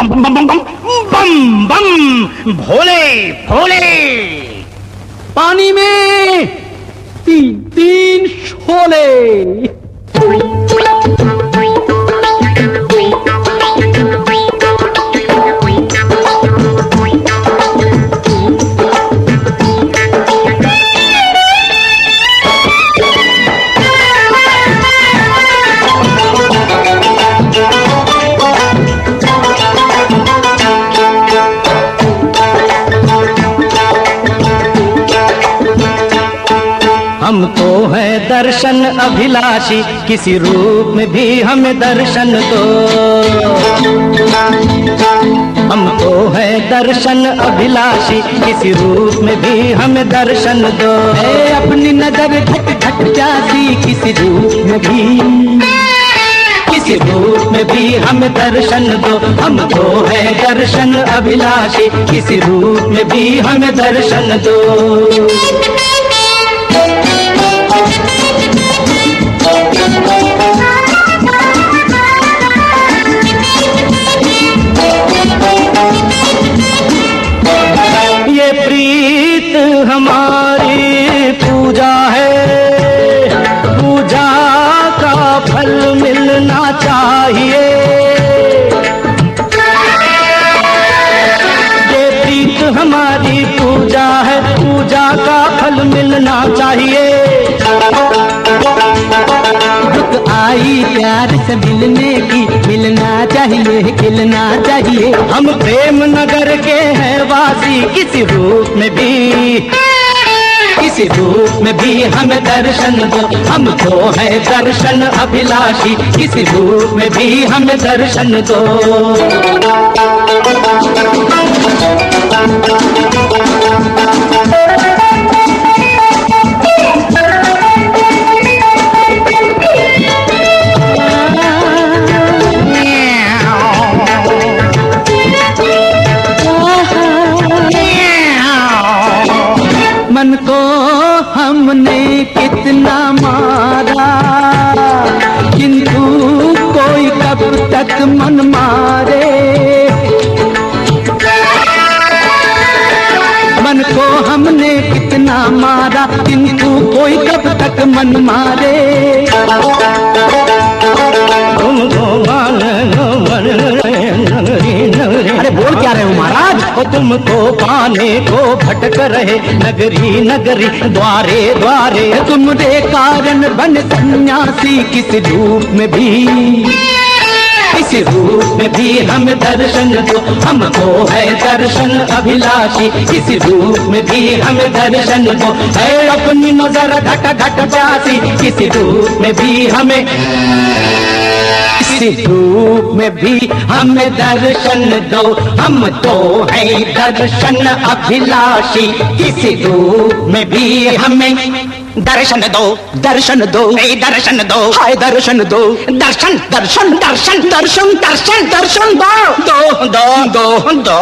बम बम बम बम बम बम, भोले भोले। पानी में तीन तीन शोले। हम तो हैं दर्शन अभिलाषी, किसी रूप में भी हमें दर्शन दो। हम तो हैं दर्शन अभिलाषी, किसी रूप में भी हमें दर्शन दो। अपनी नजर घट घट जाती, किसी रूप में भी, किसी रूप में भी हमें दर्शन दो। हम तो हैं दर्शन अभिलाषी, किसी रूप में भी हमें दर्शन दो। ये प्रीत हमारी पूजा है, पूजा का फल मिलना चाहिए। ये प्रीत हमारी पूजा है, पूजा का फल मिलना चाहिए। रुक आई प्यार से मिलने की, मिलना चाहिए, खिलना चाहिए। हम प्रेम नगर के हैं वासी, किसी रूप में भी, किसी रूप में भी हमें दर्शन दो। हम तो है दर्शन अभिलाषी, किसी रूप में भी हमें दर्शन दो। मन को हमने कितना मारा, किंतु कोई कब तक मन मारे। मन को हमने कितना मारा, किंतु कोई कब तक मन मारे। अरे बोल क्या रहे हो महाराज? तुमको पाने को भटक रहे नगरी नगरी, द्वारे द्वारे। तुमरे कारण बन सन्यासी, किस रूप में भी, किसी रूप में भी हम दर्शन दो। हमको है दर्शन अभिलाषी, किसी रूप में भी हम दर्शन दो। है अपनी नजर घट घट प्यासी, किसी रूप में भी हमें, किसी रूप में भी हमें दर्शन दो। हम तो है दर्शन अभिलाषी, किसी रूप में भी हमें दर्शन दो, दर्शन दो, दर्शन दो, हाय दर्शन दो। दर्शन दर्शन दर्शन दर्शन दर्शन दर्शन दो, दो दो दो दो।